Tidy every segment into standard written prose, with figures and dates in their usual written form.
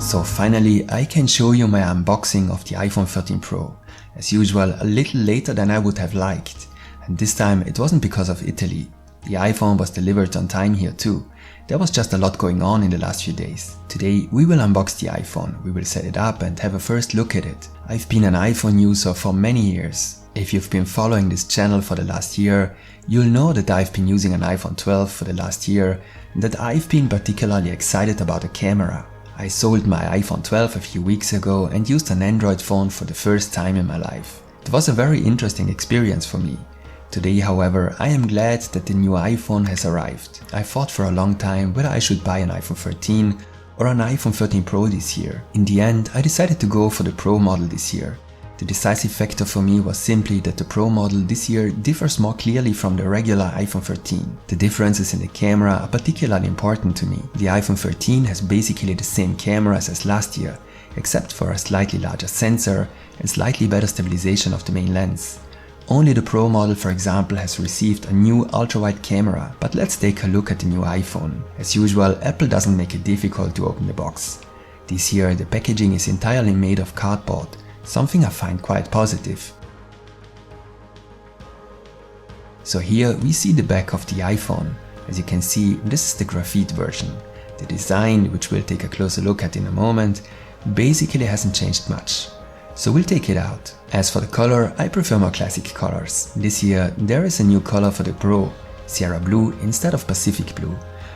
So finally I can show you my unboxing of the iPhone 13 Pro. As usual, a little later than I would have liked. And this time it wasn't because of Italy. The iPhone was delivered on time here too. There was just a lot going on in the last few days. Today we will unbox the iPhone, we will set it up and have a first look at it. I've been an iPhone user for many years. If you've been following this channel for the last year, you'll know that I've been using an iPhone 12 for the last year and that I've been particularly excited about the camera. I sold my iPhone 12 a few weeks ago and used an Android phone for the first time in my life. It was a very interesting experience for me. Today, however, I am glad that the new iPhone has arrived. I thought for a long time whether I should buy an iPhone 13 or an iPhone 13 Pro this year. In the end, I decided to go for the Pro model this year. The decisive factor for me was simply that the Pro model this year differs more clearly from the regular iPhone 13. The differences in the camera are particularly important to me. The iPhone 13 has basically the same cameras as last year, except for a slightly larger sensor and slightly better stabilization of the main lens. Only the Pro model, for example, has received a new ultra-wide camera, but let's take a look at the new iPhone. As usual, Apple doesn't make it difficult to open the box. This year the packaging is entirely made of cardboard, something I find quite positive. So here we see the back of the iPhone. As you can see, this is the graphite version. The design, which we'll take a closer look at in a moment, basically hasn't changed much. So we'll take it out. As for the color, I prefer more classic colors. This year there is a new color for the Pro, Sierra Blue instead of Pacific Blue.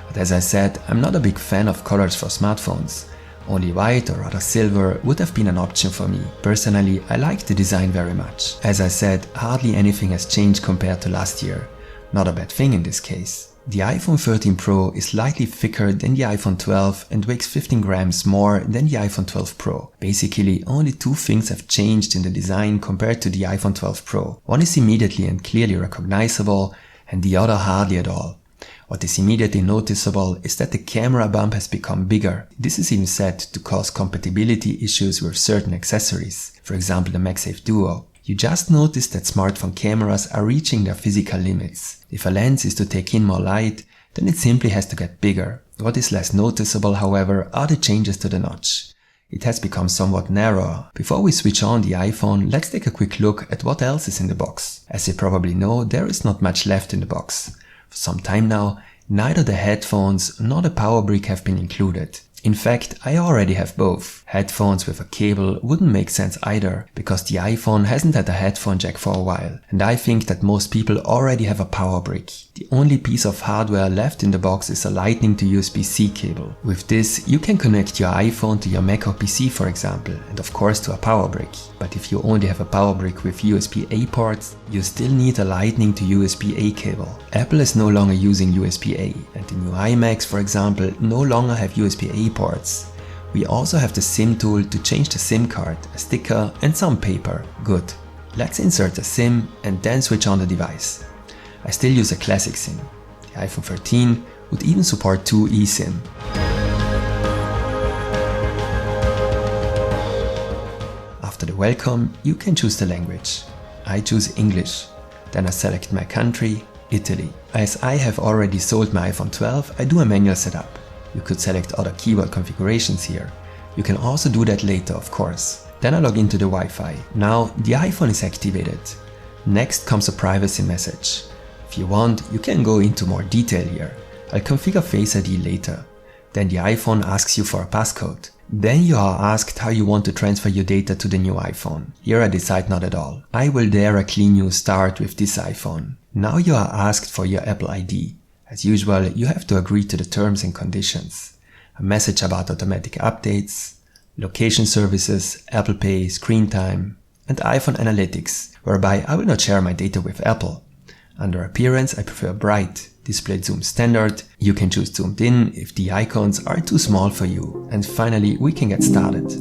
But as I said, I'm not a big fan of colors for smartphones. Only white or rather silver would have been an option for me. Personally, I like the design very much. As I said, hardly anything has changed compared to last year. Not a bad thing in this case. The iPhone 13 Pro is slightly thicker than the iPhone 12 and weighs 15 grams more than the iPhone 12 Pro. Basically, only two things have changed in the design compared to the iPhone 12 Pro. One is immediately and clearly recognizable and the other hardly at all. What is immediately noticeable is that the camera bump has become bigger. This is even said to cause compatibility issues with certain accessories, for example the MagSafe Duo. You just notice that smartphone cameras are reaching their physical limits. If a lens is to take in more light, then it simply has to get bigger. What is less noticeable, however, are the changes to the notch. It has become somewhat narrower. Before we switch on the iPhone, let's take a quick look at what else is in the box. As you probably know, there is not much left in the box. For some time now, neither the headphones nor the power brick have been included. In fact, I already have both. Headphones with a cable wouldn't make sense either, because the iPhone hasn't had a headphone jack for a while, and I think that most people already have a power brick. The only piece of hardware left in the box is a Lightning to USB-C cable. With this, you can connect your iPhone to your Mac or PC, for example, and of course to a power brick. But if you only have a power brick with USB-A ports, you still need a Lightning to USB-A cable. Apple is no longer using USB-A, and the new iMacs, for example, no longer have USB-A ports. We also have the SIM tool to change the SIM card, a sticker and some paper. Good. Let's insert the SIM and then switch on the device. I still use a classic SIM. The iPhone 13 would even support 2 eSIM. After the welcome, you can choose the language. I choose English. Then I select my country, Italy. As I have already sold my iPhone 12, I do a manual setup. You could select other keyboard configurations here. You can also do that later, of course. Then I log into the Wi-Fi. Now the iPhone is activated. Next comes a privacy message. If you want, you can go into more detail here. I'll configure Face ID later. Then the iPhone asks you for a passcode. Then you are asked how you want to transfer your data to the new iPhone. Here I decide not at all. I will dare a clean new start with this iPhone. Now you are asked for your Apple ID. As usual, you have to agree to the terms and conditions. A message about automatic updates, location services, Apple Pay, screen time, and iPhone Analytics, whereby I will not share my data with Apple. Under appearance, I prefer bright. Display zoom standard. You can choose zoomed in if the icons are too small for you. And finally, we can get started.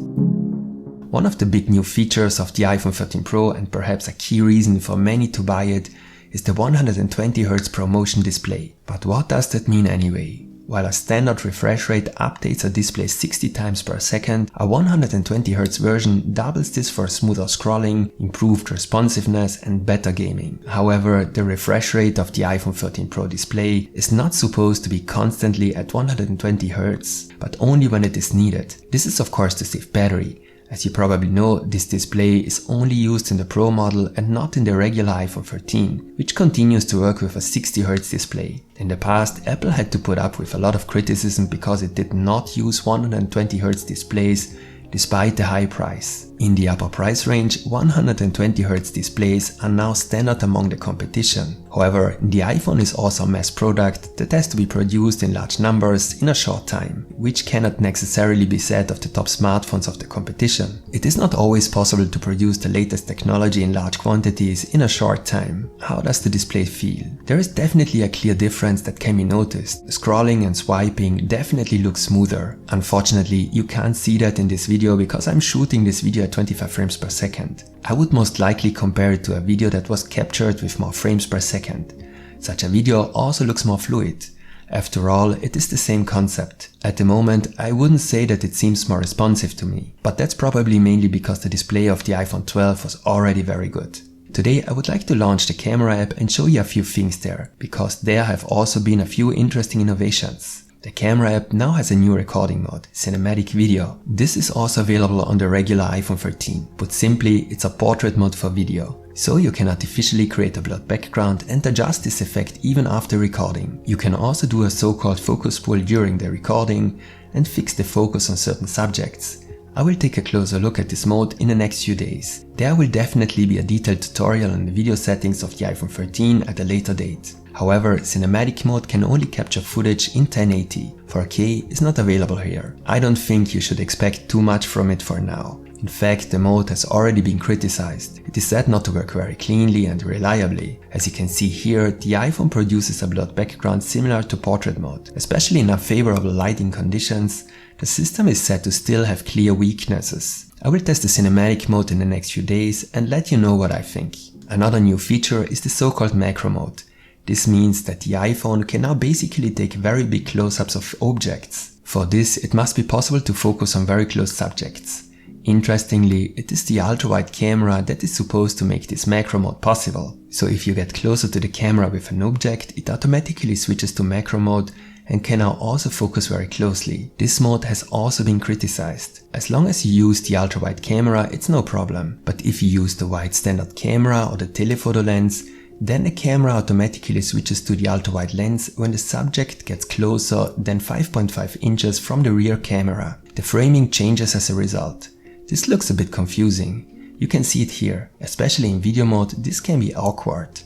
One of the big new features of the iPhone 13 Pro, and perhaps a key reason for many to buy it, is the 120Hz ProMotion display. But what does that mean anyway? While a standard refresh rate updates a display 60 times per second, a 120Hz version doubles this for smoother scrolling, improved responsiveness and better gaming. However, the refresh rate of the iPhone 13 Pro display is not supposed to be constantly at 120Hz, but only when it is needed. This is of course to save battery. As you probably know, this display is only used in the Pro model and not in the regular iPhone 13, which continues to work with a 60Hz display. In the past, Apple had to put up with a lot of criticism because it did not use 120Hz displays despite the high price. In the upper price range, 120Hz displays are now standard among the competition. However, the iPhone is also a mass product that has to be produced in large numbers in a short time, which cannot necessarily be said of the top smartphones of the competition. It is not always possible to produce the latest technology in large quantities in a short time. How does the display feel? There is definitely a clear difference that can be noticed. Scrolling and swiping definitely look smoother. Unfortunately, you can't see that in this video because I'm shooting this video at 25 frames per second. I would most likely compare it to a video that was captured with more frames per second. Such a video also looks more fluid. After all, it is the same concept. At the moment, I wouldn't say that it seems more responsive to me, but that's probably mainly because the display of the iPhone 12 was already very good. Today I would like to launch the camera app and show you a few things there, because there have also been a few interesting innovations. The camera app now has a new recording mode, Cinematic Video. This is also available on the regular iPhone 13. Put simply, it's a portrait mode for video. So you can artificially create a blurred background and adjust this effect even after recording. You can also do a so-called focus pull during the recording and fix the focus on certain subjects. I will take a closer look at this mode in the next few days. There will definitely be a detailed tutorial on the video settings of the iPhone 13 at a later date. However, cinematic mode can only capture footage in 1080. 4K is not available here. I don't think you should expect too much from it for now. In fact, the mode has already been criticized. It is said not to work very cleanly and reliably. As you can see here, the iPhone produces a blurred background similar to portrait mode. Especially in unfavorable lighting conditions, the system is said to still have clear weaknesses. I will test the cinematic mode in the next few days and let you know what I think. Another new feature is the so-called macro mode. This means that the iPhone can now basically take very big close-ups of objects. For this, it must be possible to focus on very close subjects. Interestingly, it is the ultra-wide camera that is supposed to make this macro mode possible. So if you get closer to the camera with an object, it automatically switches to macro mode and can now also focus very closely. This mode has also been criticized. As long as you use the ultra-wide camera, it's no problem. But if you use the wide standard camera or the telephoto lens, then the camera automatically switches to the ultra-wide lens when the subject gets closer than 5.5 inches from the rear camera. The framing changes as a result. This looks a bit confusing. You can see it here. Especially in video mode, this can be awkward.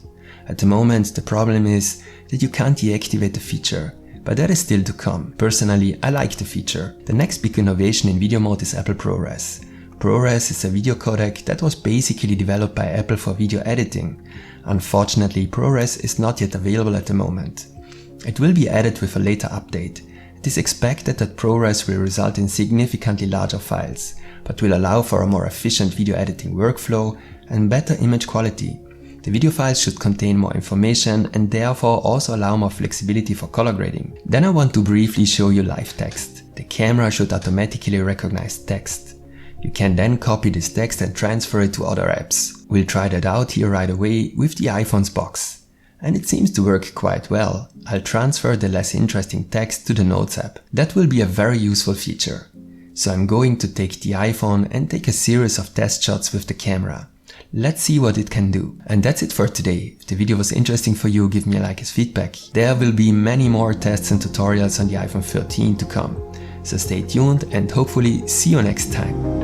At the moment, the problem is that you can't deactivate the feature, but that is still to come. Personally, I like the feature. The next big innovation in video mode is Apple ProRes. ProRes is a video codec that was basically developed by Apple for video editing. Unfortunately, ProRes is not yet available at the moment. It will be added with a later update. It is expected that ProRes will result in significantly larger files, but will allow for a more efficient video editing workflow and better image quality. The video files should contain more information and therefore also allow more flexibility for color grading. Then I want to briefly show you live text. The camera should automatically recognize text. You can then copy this text and transfer it to other apps. We'll try that out here right away with the iPhone's box. And it seems to work quite well. I'll transfer the less interesting text to the Notes app. That will be a very useful feature. So I'm going to take the iPhone and take a series of test shots with the camera. Let's see what it can do. And that's it for today. If the video was interesting for you, give me a like as feedback. There will be many more tests and tutorials on the iPhone 13 to come. So stay tuned and hopefully see you next time.